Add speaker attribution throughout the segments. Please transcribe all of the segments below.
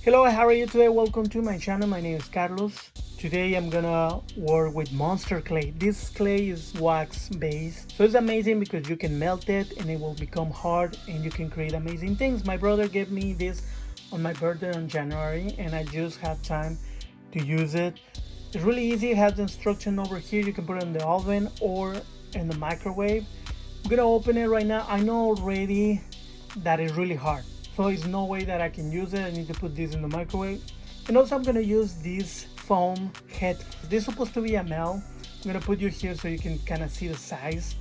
Speaker 1: Hello, how are you today? Welcome to my channel. My name is Carlos. Today I'm gonna work with monster clay. This clay is wax based, so it's amazing because you can melt it and it will become hard and you can create amazing things. My brother gave me this on my birthday in January and I just had time to use it. It's really easy. It has the instruction over here. You can put it in the oven or in the microwave. I'm gonna open it right now. I know already that it's really hard, so it's no way that I can use it. I need to put this in the microwave. And also I'm gonna use this foam head. This is supposed to be a male. I'm gonna put you here so you can kind of see the size.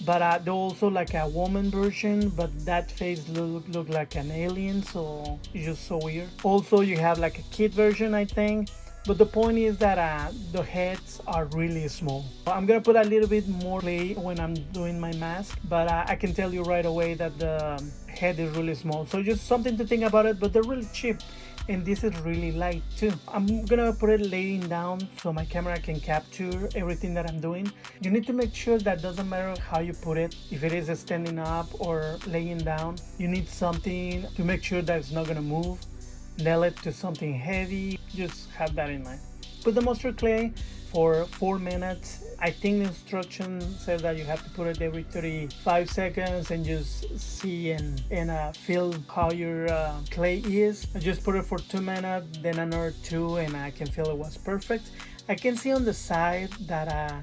Speaker 1: But there's also like a woman version, but that face look like an alien, so it's just so weird. Also you have like a kid version, I think. But the point is that the heads are really small. I'm gonna put a little bit more clay when I'm doing my mask, but I can tell you right away that the head is really small. So just something to think about it, but they're really cheap. And this is really light too. I'm gonna put it laying down so my camera can capture everything that I'm doing. You need to make sure that doesn't matter how you put it, if it is standing up or laying down, you need something to make sure that it's not gonna move. Nail it to something heavy, just have that in mind. Put the mustard clay for 4 minutes. I think the instruction says that you have to put it every 35 seconds and just see and feel how your clay is. I just put it for 2 minutes, then another 2, and I can feel it was perfect. I can see on the side that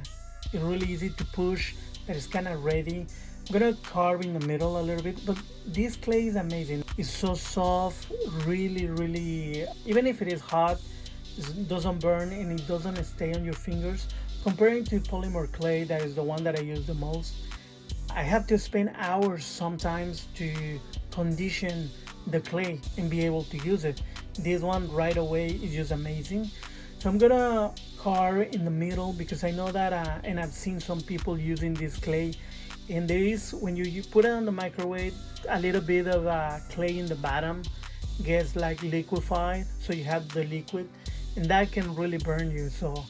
Speaker 1: it's really easy to push, that it's kind of ready. I'm gonna carve in the middle a little bit, but this clay is amazing. It's so soft, really, even if it is hot, it doesn't burn and it doesn't stay on your fingers. Comparing to polymer clay, that is the one that I use the most, I have to spend hours sometimes to condition the clay and be able to use it. This one right away is just amazing. So I'm gonna carve in the middle because I know that, and I've seen some people using this clay, and there is, when you put it on the microwave, a little bit of clay in the bottom gets like liquefied, so you have the liquid, and that can really burn you. So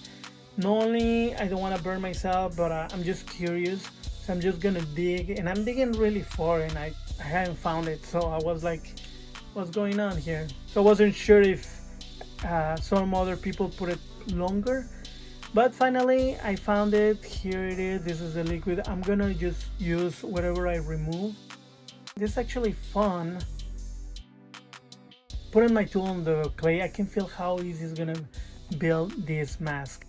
Speaker 1: not only I don't want to burn myself, but I'm just curious, so I'm just gonna dig, and I'm digging really far and I haven't found it. So I was like, what's going on here? So I wasn't sure if some other people put it longer, but finally I found it. Here it is. This is the liquid. I'm gonna just use whatever I remove. This is actually fun. Putting my tool on the clay, I can feel how easy it's gonna build this mask.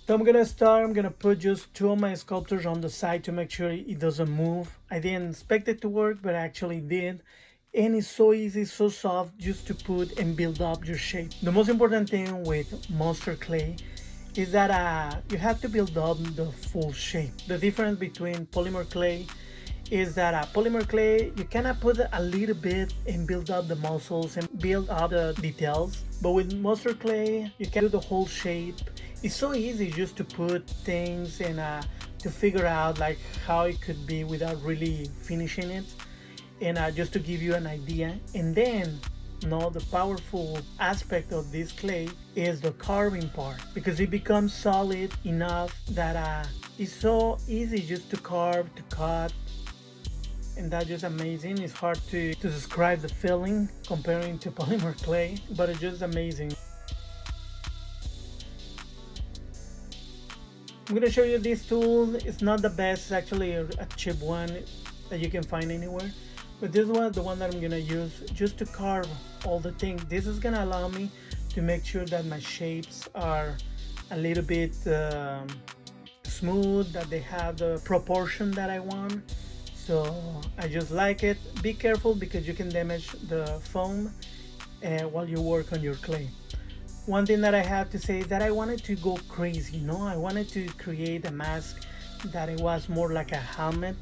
Speaker 1: So I'm gonna put just 2 of my sculptures on the side to make sure it doesn't move. I didn't expect it to work, but I actually did. And it's so easy, so soft, just to put and build up your shape. The most important thing with monster clay is that you have to build up the full shape. The difference between polymer clay is that polymer clay, you cannot put a little bit and build up the muscles and build up the details. But with monster clay, you can do the whole shape. It's so easy just to put things and to figure out like how it could be without really finishing it. And just to give you an idea. And then the powerful aspect of this clay is the carving part, because it becomes solid enough that it's so easy just to carve, to cut, and that's just amazing. It's hard to describe the feeling comparing to polymer clay, but it's just amazing. I'm gonna show you this tool. It's not the best, it's actually a cheap one that you can find anywhere. But this one, the one that I'm gonna use just to carve all the things. This is gonna allow me to make sure that my shapes are a little bit smooth, that they have the proportion that I want. So I just like it. Be careful because you can damage the foam while you work on your clay. One thing that I have to say is that I wanted to go crazy, I wanted to create a mask that it was more like a helmet,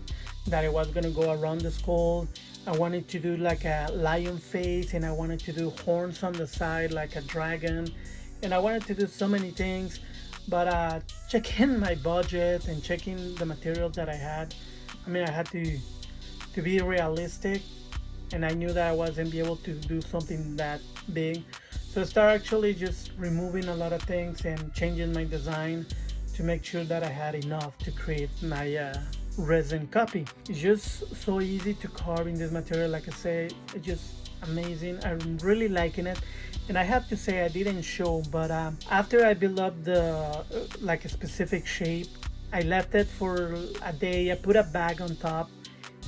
Speaker 1: that it was gonna go around the skull. I wanted to do like a lion face, and I wanted to do horns on the side like a dragon, and I wanted to do so many things. But checking my budget and checking the materials that I had, I had to be realistic, and I knew that I wasn't be able to do something that big. So I started actually just removing a lot of things and changing my design to make sure that I had enough to create my resin copy. It's just so easy to carve in this material. Like I say, it's just amazing. I'm really liking it. And I have to say, I didn't show, but after I built up the like a specific shape, I left it for a day. I put a bag on top,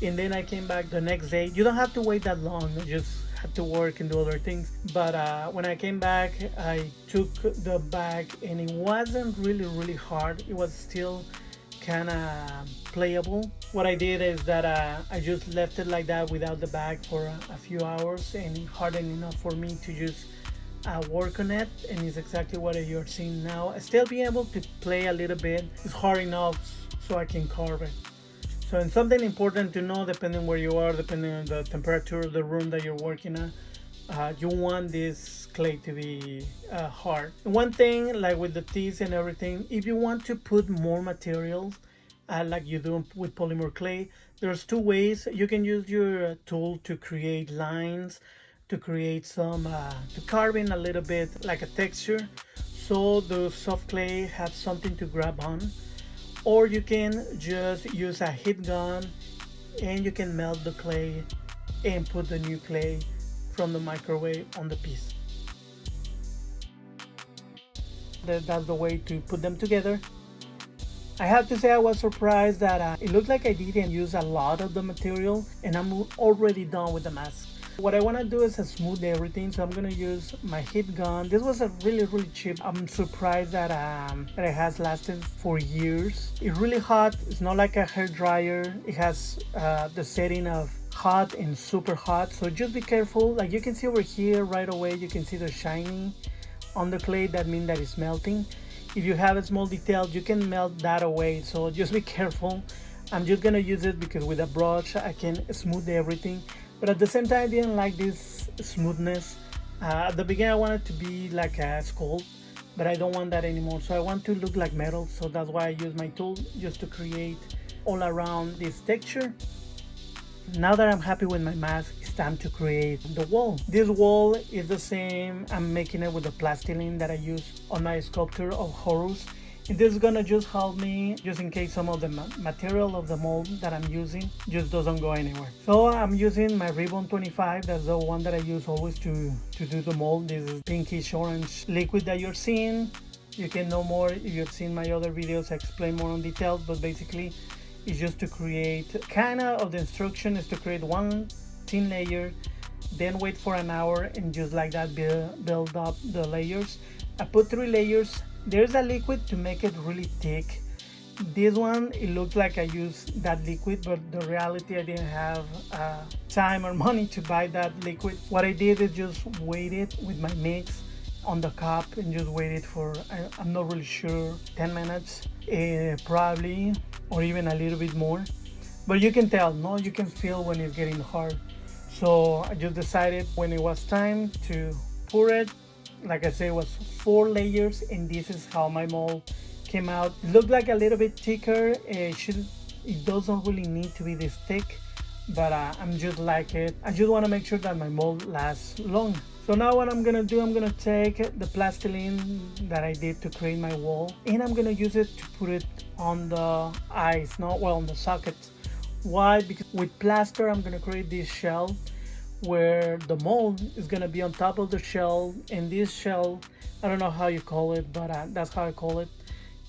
Speaker 1: and then I came back the next day. You don't have to wait that long. I just had to work and do other things. But when I came back, I took the bag, and it wasn't really hard. It was still kind of playable. What I did is that I just left it like that without the bag for a few hours, and it hardened enough for me to just work on it, and it's exactly what you're seeing now. I still be able to play a little bit. It's hard enough so I can carve it. So, and something important to know, depending where you are, depending on the temperature of the room that you're working at, you want this clay to be hard. And one thing, like with the teeth and everything, if you want to put more materials, like you do with polymer clay, there's two ways. You can use your tool to create lines, to create some, to carve in a little bit like a texture, so the soft clay has something to grab on. Or you can just use a heat gun and you can melt the clay and put the new clay from the microwave on the piece. That's the way to put them together. I have to say I was surprised that it looked like I didn't use a lot of the material, and I'm already done with the mask. What I want to do is smooth everything, so I'm going to use my heat gun. This was a really cheap. I'm surprised that it has lasted for years. It's really hot. It's not like a hair dryer. It has the setting of hot and super hot, so just be careful. Like you can see over here right away, you can see the shiny on the clay. That means that it's melting. If you have a small detail, you can melt that away, so just be careful. I'm just gonna use it because with a brush I can smooth everything, but at the same time I didn't like this smoothness. At the beginning I wanted to be like a sculpt, but I don't want that anymore. So I want to look like metal, so that's why I use my tool just to create all around this texture. Now that I'm happy with my mask, it's time to create the wall. This wall is the same. I'm making it with the plastilene that I use on my sculpture of Horus. And this is gonna just help me just in case some of the material of the mold that I'm using just doesn't go anywhere. So I'm using my Ribbon 25. That's the one that I use always to do the mold. This is pinkish orange liquid that you're seeing. You can know more if you've seen my other videos. I explain more on details, but basically is just to create, kind of the instruction is to create one thin layer, then wait for an hour and just like that build up the layers. I put 3 layers. There's a liquid to make it really thick. This one, it looks like I used that liquid, but the reality I didn't have time or money to buy that liquid. What I did is just waited with my mix on the cup and just waited for, I'm not really sure, 10 minutes probably, or even a little bit more, but you can tell, no, you can feel when it's getting hard. So I just decided when it was time to pour it, like I said, it was 4 layers, and this is how my mold came out. It looked like a little bit thicker. It doesn't really need to be this thick, but I'm just like it. I just want to make sure that my mold lasts long. So now what I'm gonna do, I'm gonna take the plastilene that I did to create my wall, and I'm gonna use it to put it on the eyes, not well on the sockets. Why? Because with plaster I'm gonna create this shell where the mold is gonna be on top of the shell, and this shell, I don't know how you call it, but that's how I call it.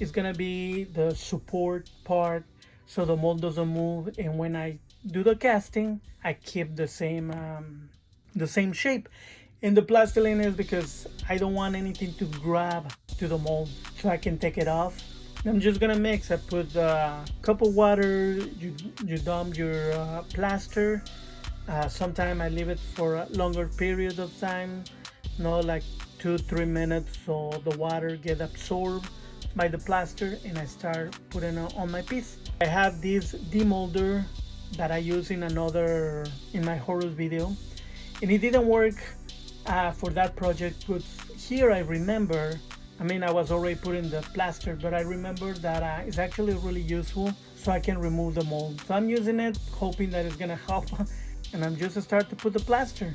Speaker 1: It's gonna be the support part so the mold doesn't move, and when I do the casting I keep the same shape. And the plastilene is because I don't want anything to grab to the mold, so I can take it off. I'm just gonna mix. I put a cup of water, you dump your plaster. Sometimes I leave it for a longer period of time, like 2-3 minutes, so the water get absorbed by the plaster, and I start putting it on my piece. I have this demolder that I use in my Horus video, and it didn't work for that project, but here I remember, I was already putting the plaster, but I remember that it's actually really useful, so I can remove the mold. So I'm using it, hoping that it's gonna help, and I'm just start to put the plaster.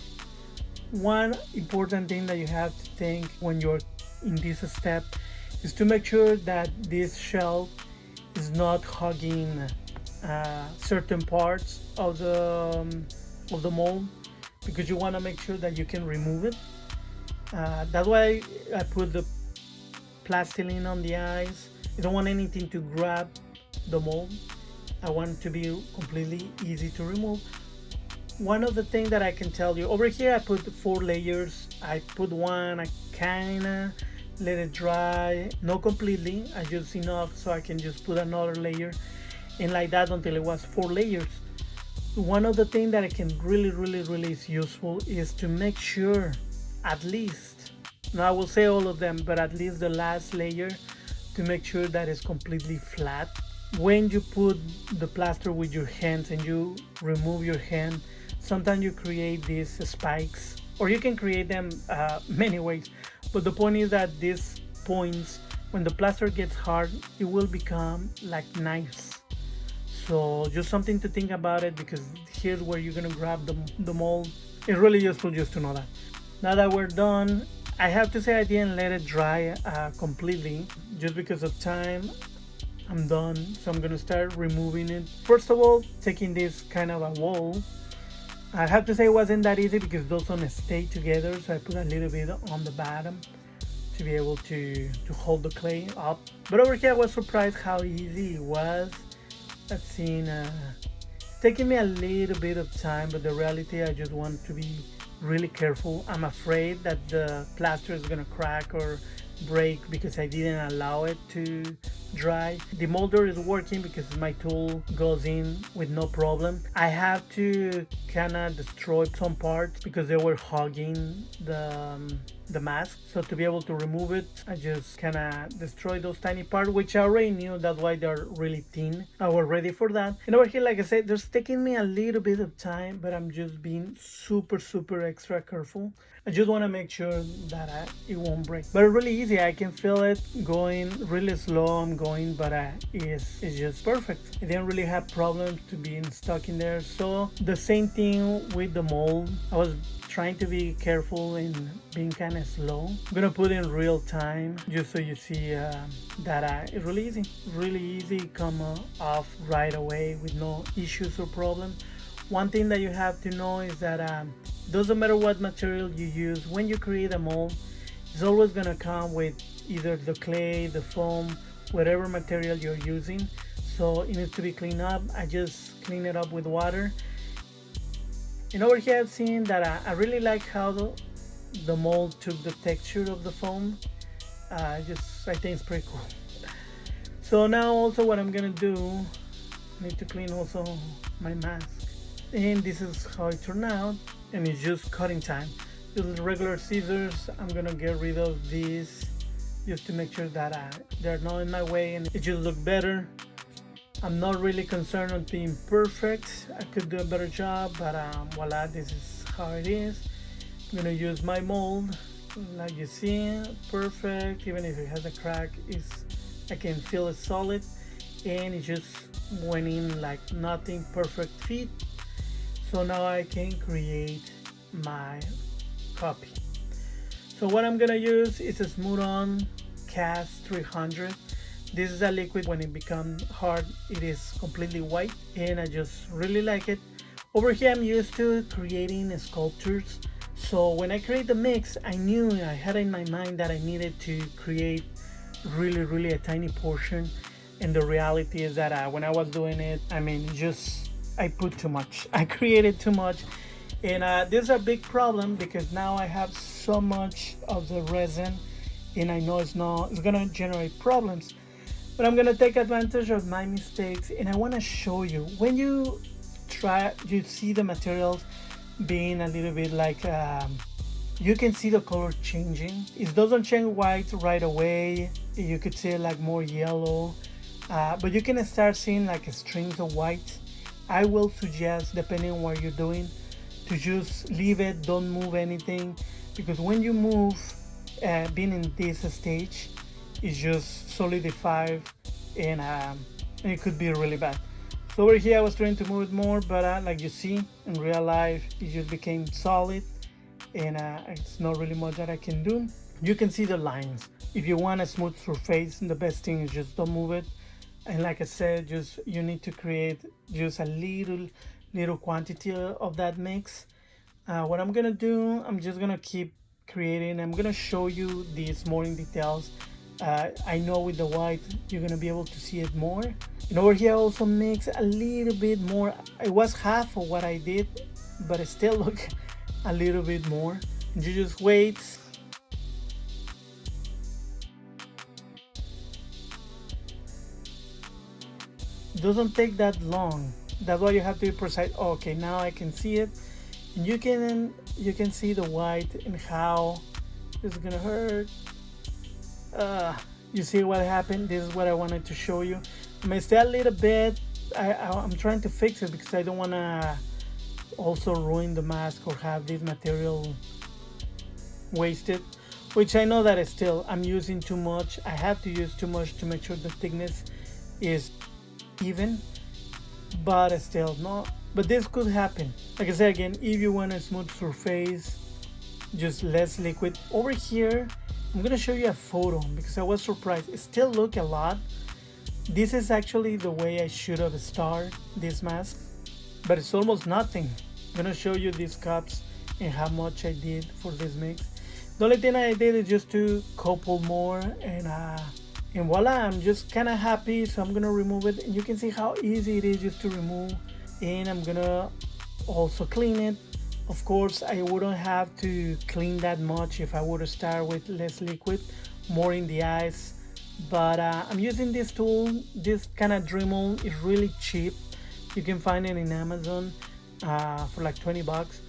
Speaker 1: One important thing that you have to think when you're in this step is to make sure that this shell is not hugging certain parts of the mold, because you want to make sure that you can remove it. That's why I put the plastiline on the eyes. I don't want anything to grab the mold. I want it to be completely easy to remove. One of the things that I can tell you, over here I put 4 layers. I put one, I kinda let it dry, not completely, I just enough so I can just put another layer, and like that until it was 4 layers. One of the things that I can really is useful is to make sure at least, now I will say all of them, but at least the last layer, to make sure that it's completely flat. When you put the plaster with your hands and you remove your hand, sometimes you create these spikes, or you can create them many ways, but the point is that these points, when the plaster gets hard, it will become like knives. So just something to think about it, because here's where you're gonna grab the mold. It's really useful just to know that. Now that we're done, I have to say I didn't let it dry completely, just because of time. I'm done, so I'm gonna start removing it. First of all, taking this kind of a wall. I have to say it wasn't that easy because those don't stay together, so I put a little bit on the bottom to be able to hold the clay up. But over here I was surprised how easy it was. I've seen taking me a little bit of time, but the reality, I just want to be really careful. I'm afraid that the plaster is gonna crack or break because I didn't allow it to dry. The molder is working because my tool goes in with no problem. I have to kind of destroy some parts because they were hogging the mask, so to be able to remove it, I just kind of destroy those tiny parts, which I already knew. That's why they're really thin. I was ready for that. And over here, like I said, there's taking me a little bit of time, but I'm just being super extra careful. I just want to make sure that it won't break. But it's really easy. I can feel it going really slow. I'm going, but it's just perfect. I didn't really have problems to being stuck in there. So the same thing with the mold. I was trying to be careful and being kind of slow. I'm gonna put in real time just so you see that it's really easy, come off right away with no issues or problems. One thing that you have to know is that doesn't matter what material you use, when you create a mold, it's always gonna come with either the clay, the foam, whatever material you're using. So it needs to be cleaned up. I just clean it up with water. And over here I've seen that I really like how the mold took the texture of the foam. I think it's pretty cool. So now also what I'm gonna do, I need to clean also my mask. And this is how it turned out, and it's just cutting time. Just regular scissors. I'm gonna get rid of these just to make sure that they're not in my way and it just look better. I'm not really concerned on being perfect. I could do a better job, but voila, this is how it is. I'm gonna use my mold, like you see, perfect. Even if it has a crack, I can feel it solid, and it just went in like nothing, perfect fit. So now I can create my copy. So what I'm gonna use is a Smooth On Cast 300. This is a liquid. When it becomes hard, it is completely white, and I just really like it. Over here I'm used to creating sculptures, so when I create the mix, I had in my mind that I needed to create really a tiny portion, and the reality is that when I was doing it, I put too much. I created too much, and this is a big problem because now I have so much of the resin, and I know it's gonna generate problems. But I'm gonna take advantage of my mistakes, and I want to show you when you see the materials being a little bit like you can see the color changing. It doesn't change white right away. You could see it like more yellow, but you can start seeing like strings of white. I will suggest, depending on what you're doing, to just leave it, don't move anything, because when you move, being in this stage, it's just solidified, and it could be really bad. So over here I was trying to move it more, but like you see in real life, it just became solid, and it's not really much that I can do. You can see the lines. If you want a smooth surface, the best thing is just don't move it. And like I said, you need to create just a little quantity of that mix. What I'm gonna do, I'm just gonna keep creating. I'm gonna show you these more in details. I know with the white you're gonna be able to see it more. And over here I also mix a little bit more. It was half of what I did, but it still look a little bit more. And you just wait. It doesn't take that long. That's why you have to be precise. Okay, now I can see it. And you can see the white and how it's gonna hurt. You see what happened? This is what I wanted to show you. I may stay a little bit. I'm trying to fix it because I don't want to also ruin the mask or have this material wasted, which I know that I'm using too much. I have to use too much to make sure the thickness is even, but still not. But this could happen. Like I said again, if you want a smooth surface, just less liquid. Over here I'm gonna show you a photo because I was surprised. It still look a lot. This is actually the way I should have started this mask, but it's almost nothing. I'm gonna show you these cups and how much I did for this mix. The only thing I did is just to couple more, and voila, I'm just kind of happy. So I'm gonna remove it, and you can see how easy it is just to remove. And I'm gonna also clean it. Of course, I wouldn't have to clean that much if I would start with less liquid, more in the eyes. But I'm using this tool. This kind of Dremel is really cheap. You can find it in Amazon for like 20 bucks.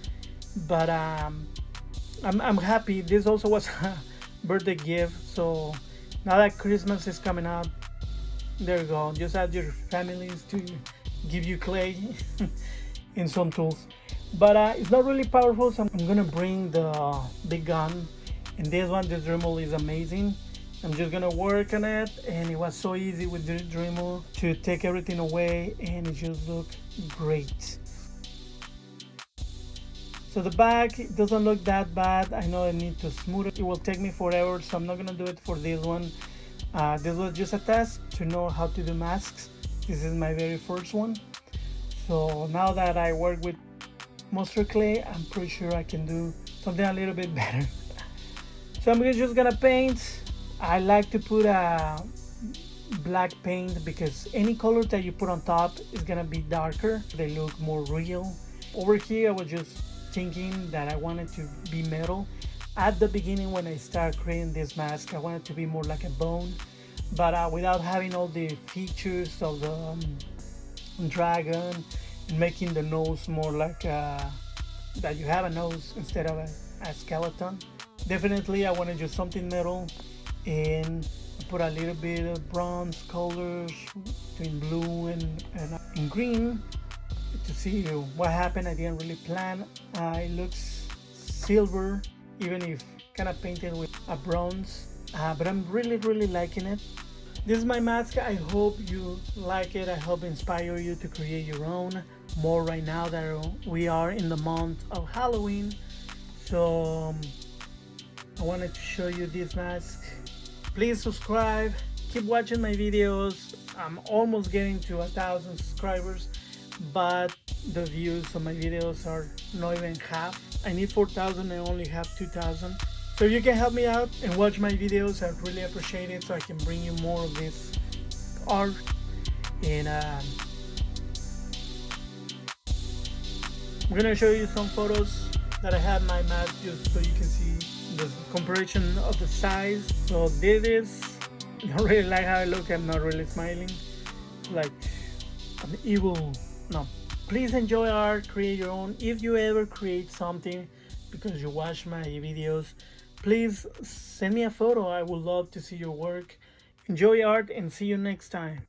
Speaker 1: But I'm happy. This also was a birthday gift. So now that Christmas is coming up, there you go. Just ask your families to give you clay and some tools. But it's not really powerful, so I'm gonna bring the big gun. And this Dremel is amazing. I'm just gonna work on it, and it was so easy with the Dremel to take everything away, and it just looked great. So the back, it doesn't look that bad. I know I need to smooth it. It will take me forever, so I'm not gonna do it for this one. This was just a test to know how to do masks. This is my very first one. So now that I work with monster clay, I'm pretty sure I can do something a little bit better. So I'm just gonna paint. I like to put a black paint because any color that you put on top is gonna be darker. They look more real. Over here I was just thinking that I wanted to be metal. At the beginning when I started creating this mask, I wanted to be more like a bone, but without having all the features of the dragon, and making the nose more like that you have a nose instead of a skeleton. Definitely I want to do something metal, and put a little bit of bronze colors between blue and green to see what happened. I didn't really plan. It looks silver, even if kind of painted with a bronze, but I'm really liking it. This is my mask. I hope you like it. I hope inspire you to create your own more right now that we are in the month of Halloween. So I wanted to show you this mask. Please subscribe, keep watching my videos. I'm almost getting to 1,000 subscribers, but the views of my videos are not even half. I need 4,000, I only have 2,000. So if you can help me out and watch my videos, I'd really appreciate it, so I can bring you more of this art. And I'm gonna show you some photos that I have my mask, just so you can see the comparison of the size. So this is, I don't really like how I look. I'm not really smiling like an evil. No, please enjoy art, create your own. If you ever create something because you watch my videos, please send me a photo. I would love to see your work. Enjoy art and see you next time.